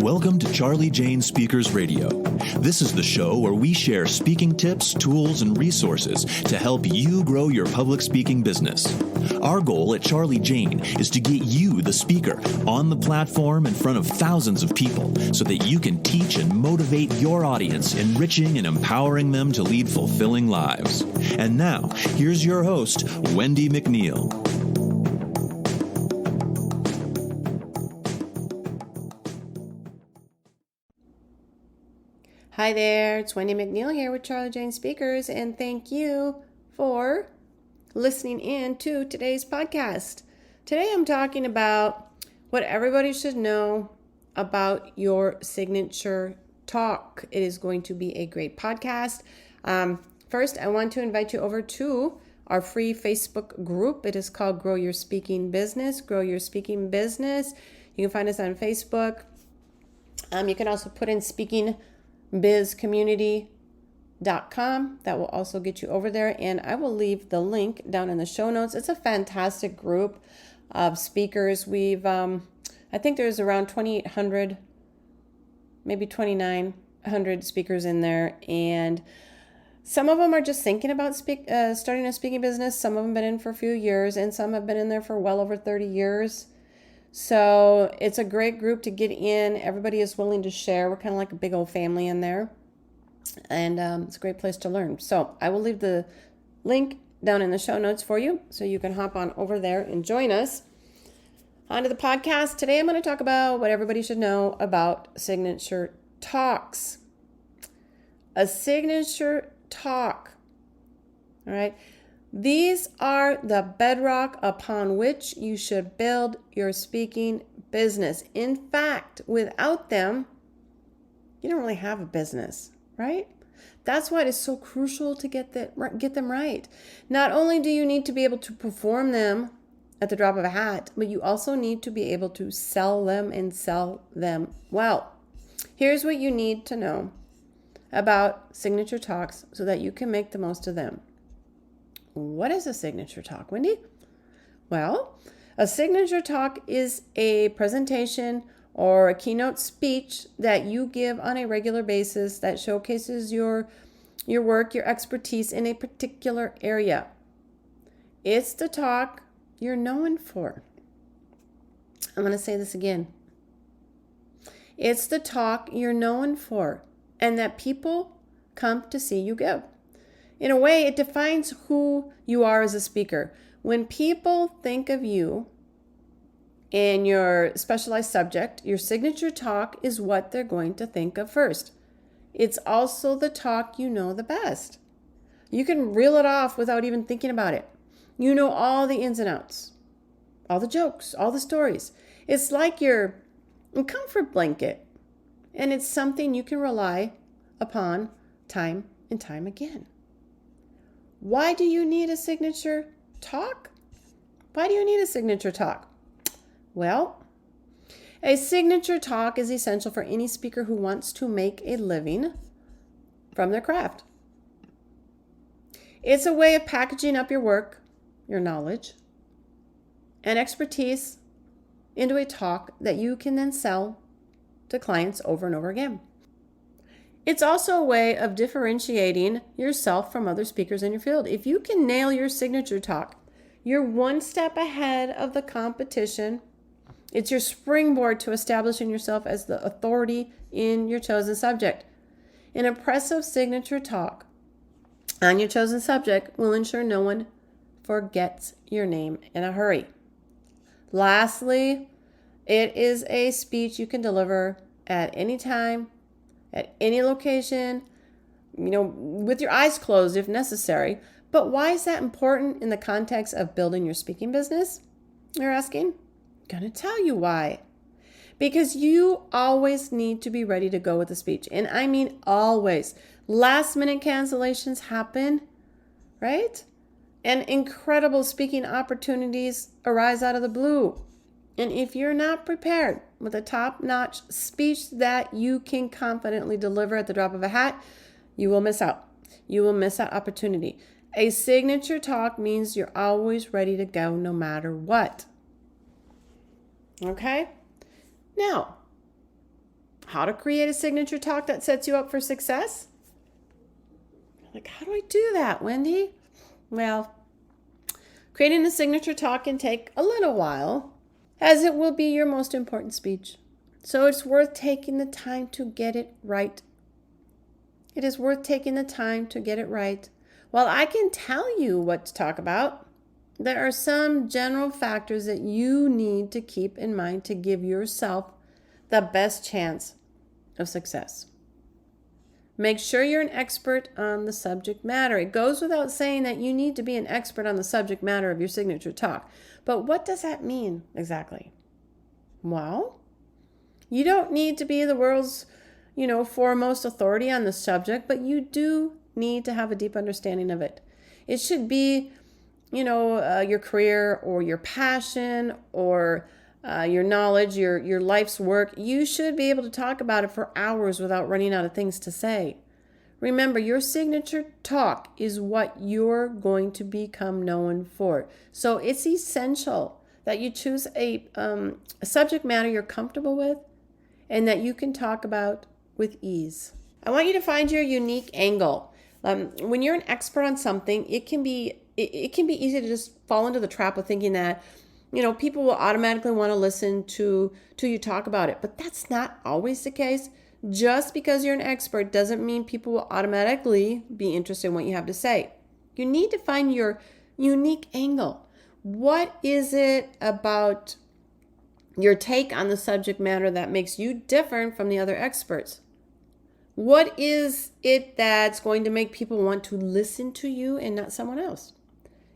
Welcome to Charlie Jane Speakers Radio. This is the show where we share speaking tips, tools, and resources to help you grow your public speaking business. Our goal at Charlie Jane is to get you, the speaker, on the platform in front of thousands of people so that you can teach and motivate your audience, enriching and empowering them to lead fulfilling lives. And now, here's your host, Wendi McNeil. Hi there, it's Wendi McNeil here with Charlie Jane Speakers, and thank you for listening in to today's podcast. Today I'm talking about what everybody should know about your signature talk. It is going to be a great podcast. First, I want to invite you over to our free Facebook group. It is called Grow Your Speaking Business. Grow Your Speaking Business. You can find us on Facebook. You can also put in speakingbizcommunity.com. That will also get you over there, and I will leave the link down in the show notes. It's a fantastic group of speakers. We've I think there's around 2,800, maybe 2,900 speakers in there, and some of them are just thinking about starting a speaking business. Some of them have been in for a few years, and some have been in there for well over 30 years. So it's a great group to get in. Everybody is willing to share. We're kind of like a big old family in there. And it's a great place to learn. So I will leave the link down in the show notes for you so you can hop on over there and join us. On to the podcast. Today I'm going to talk about what everybody should know about signature talks. A signature talk. All right. These are the bedrock upon which you should build your speaking business. In fact, without them, you don't really have a business, right? That's why it is so crucial to get them right. Not only do you need to be able to perform them at the drop of a hat, but you also need to be able to sell them and sell them well. Here's what you need to know about signature talks so that you can make the most of them. What is a signature talk, Wendi? Well, a signature talk is a presentation or a keynote speech that you give on a regular basis that showcases your work, your expertise in a particular area. It's the talk you're known for. I'm going to say this again. It's the talk you're known for and that people come to see you give. In a way, it defines who you are as a speaker. When people think of you and your specialized subject, your signature talk is what they're going to think of first. It's also the talk you know the best. You can reel it off without even thinking about it. You know all the ins and outs, all the jokes, all the stories. It's like your comfort blanket, and it's something you can rely upon time and time again. Why do you need a signature talk? Why do you need a signature talk? Well, a signature talk is essential for any speaker who wants to make a living from their craft. It's a way of packaging up your work, your knowledge, and expertise into a talk that you can then sell to clients over and over again. It's also a way of differentiating yourself from other speakers in your field. If you can nail your signature talk, you're one step ahead of the competition. It's your springboard to establishing yourself as the authority in your chosen subject. An impressive signature talk on your chosen subject will ensure no one forgets your name in a hurry. Lastly, it is a speech you can deliver at any time, at any location, with your eyes closed if necessary. But why is that important in the context of building your speaking business? You're asking? I'm going to tell you why. Because you always need to be ready to go with the speech. And I mean always. Last minute cancellations happen, right? And incredible speaking opportunities arise out of the blue. And if you're not prepared with a top-notch speech that you can confidently deliver at the drop of a hat, you will miss out. You will miss that opportunity. A signature talk means you're always ready to go no matter what. Okay? Now, how to create a signature talk that sets you up for success? Like, how do I do that, Wendi? Well, creating a signature talk can take a little while, as it will be your most important speech. So it's worth taking the time to get it right. It is worth taking the time to get it right. While I can tell you what to talk about, there are some general factors that you need to keep in mind to give yourself the best chance of success. Make sure you're an expert on the subject matter. It goes without saying that you need to be an expert on the subject matter of your signature talk. But what does that mean exactly? Well, you don't need to be the world's, foremost authority on the subject, but you do need to have a deep understanding of it. It should be, your career or your passion or your knowledge, your life's work. You should be able to talk about it for hours without running out of things to say. Remember, your signature talk is what you're going to become known for. So it's essential that you choose a subject matter you're comfortable with and that you can talk about with ease. I want you to find your unique angle. When you're an expert on something, it can be easy to just fall into the trap of thinking that people will automatically want to listen to you talk about it. But that's not always the case. Just because you're an expert doesn't mean people will automatically be interested in what you have to say. You need to find your unique angle. What is it about your take on the subject matter that makes you different from the other experts? What is it that's going to make people want to listen to you and not someone else?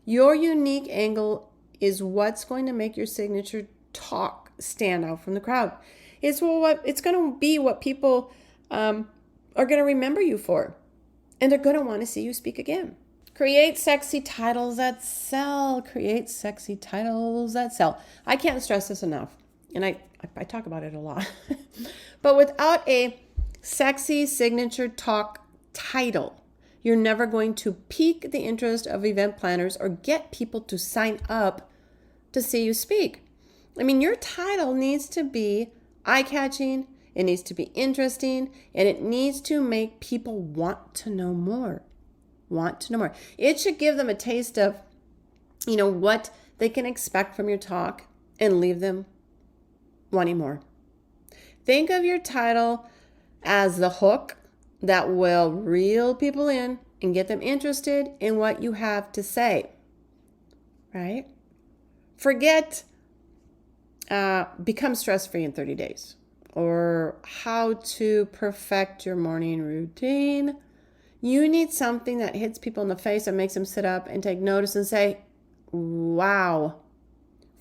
Your unique angle is what's going to make your signature talk stand out from the crowd. It's going to be what people are going to remember you for, and they're going to want to see you speak again. Create sexy titles that sell. Create sexy titles that sell. I can't stress this enough, and I talk about it a lot. But without a sexy signature talk title, you're never going to pique the interest of event planners or get people to sign up to see you speak. I mean, your title needs to be eye-catching, it needs to be interesting, and it needs to make people want to know more. It should give them a taste of, what they can expect from your talk and leave them wanting more. Think of your title as the hook that will reel people in and get them interested in what you have to say, right? Forget become stress-free in 30 days or how to perfect your morning routine. You need something that hits people in the face and makes them sit up and take notice and say, wow.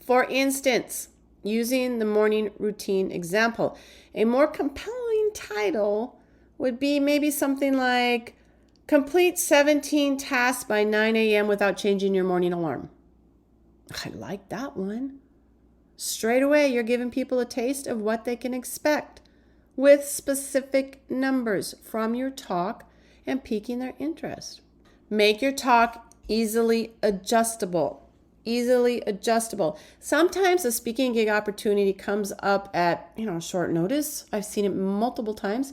For instance, using the morning routine example, a more compelling title would be maybe something like, complete 17 tasks by 9 a.m. without changing your morning alarm. I like that one. Straight away, you're giving people a taste of what they can expect with specific numbers from your talk and piquing their interest. Make your talk easily adjustable. Sometimes a speaking gig opportunity comes up at, short notice. I've seen it multiple times.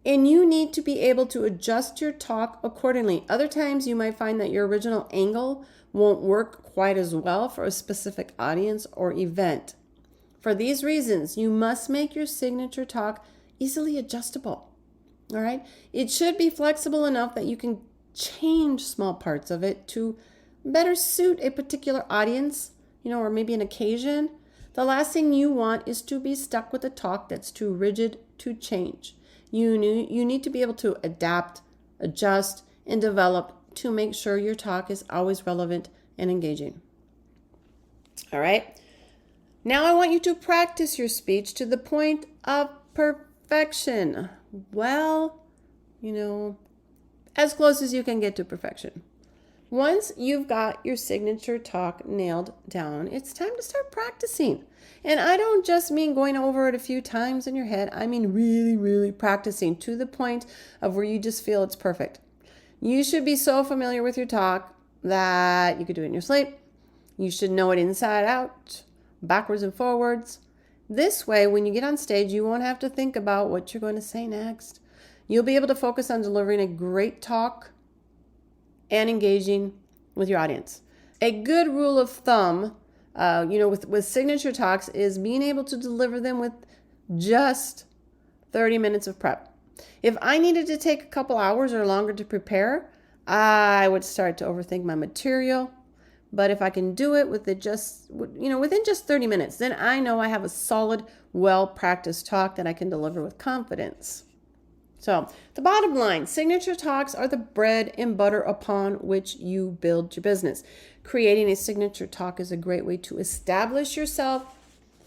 And you need to be able to adjust your talk accordingly. Other times you might find that your original angle won't work quite as well for a specific audience or event. For these reasons, you must make your signature talk easily adjustable. All right? It should be flexible enough that you can change small parts of it to better suit a particular audience, or maybe an occasion. The last thing you want is to be stuck with a talk that's too rigid to change. You need to be able to adapt, adjust, and develop to make sure your talk is always relevant and engaging. All right. Now I want you to practice your speech to the point of perfection. Well, as close as you can get to perfection. Once you've got your signature talk nailed down, it's time to start practicing. And I don't just mean going over it a few times in your head. I mean really, really practicing to the point of where you just feel it's perfect. You should be so familiar with your talk that you could do it in your sleep. You should know it inside out, backwards and forwards. This way, when you get on stage, you won't have to think about what you're going to say next. You'll be able to focus on delivering a great talk and engaging with your audience. A good rule of thumb, with signature talks is being able to deliver them with just 30 minutes of prep. If I needed to take a couple hours or longer to prepare, I would start to overthink my material. But if I can do it within just 30 minutes, then I know I have a solid, well-practiced talk that I can deliver with confidence. So the bottom line, signature talks are the bread and butter upon which you build your business. Creating a signature talk is a great way to establish yourself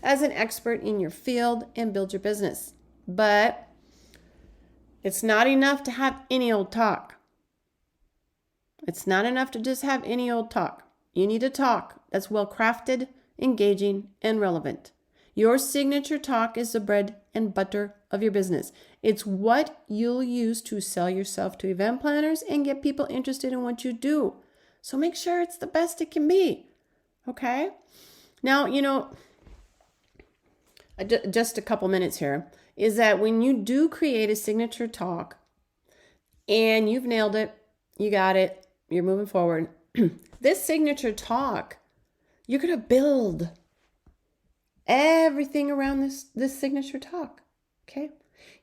as an expert in your field and build your business. But it's not enough to have any old talk. It's not enough to just have any old talk. You need a talk that's well-crafted, engaging, and relevant. Your signature talk is the bread and butter of your business. It's what you'll use to sell yourself to event planners and get people interested in what you do. So make sure it's the best it can be. Okay? Now, just a couple minutes here, is that when you do create a signature talk and you've nailed it, you got it, you're moving forward, this signature talk, you're going to build everything around this signature talk, okay?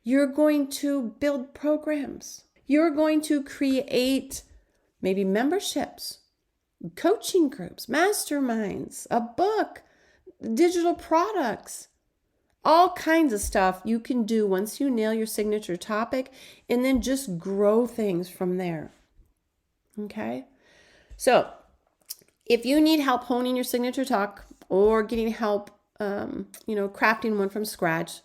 You're going to build programs. You're going to create maybe memberships, coaching groups, masterminds, a book, digital products, all kinds of stuff you can do once you nail your signature topic, and then just grow things from there, okay? So if you need help honing your signature talk or getting help, crafting one from scratch,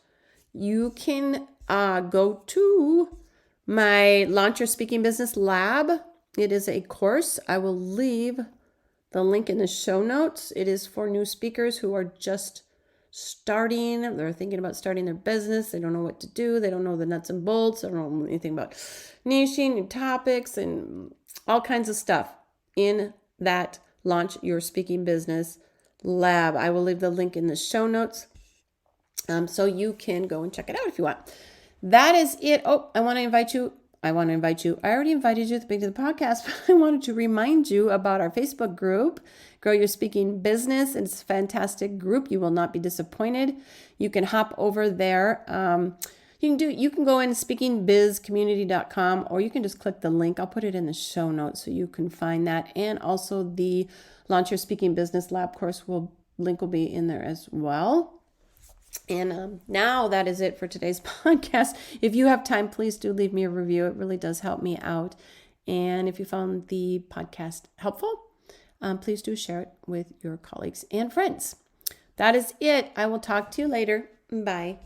you can go to my Launch Your Speaking Business Lab. It is a course. I will leave the link in the show notes. It is for new speakers who are just starting. They're thinking about starting their business. They don't know what to do. They don't know the nuts and bolts. They don't know anything about niching and topics and all kinds of stuff in that Launch Your Speaking Business Lab. I will leave the link in the show notes so you can go and check it out if you want. That is it. Oh, I want to invite you. I already invited you at the beginning of the podcast, but I wanted to remind you about our Facebook group, Grow Your Speaking Business. It's a fantastic group. You will not be disappointed. You can hop over there. You can go in speakingbizcommunity.com, or you can just click the link. I'll put it in the show notes so you can find that. And also the Launch Your Speaking Business Lab course link will be in there as well. And now that is it for today's podcast. If you have time, please do leave me a review. It really does help me out. And if you found the podcast helpful, please do share it with your colleagues and friends. That is it. I will talk to you later. Bye.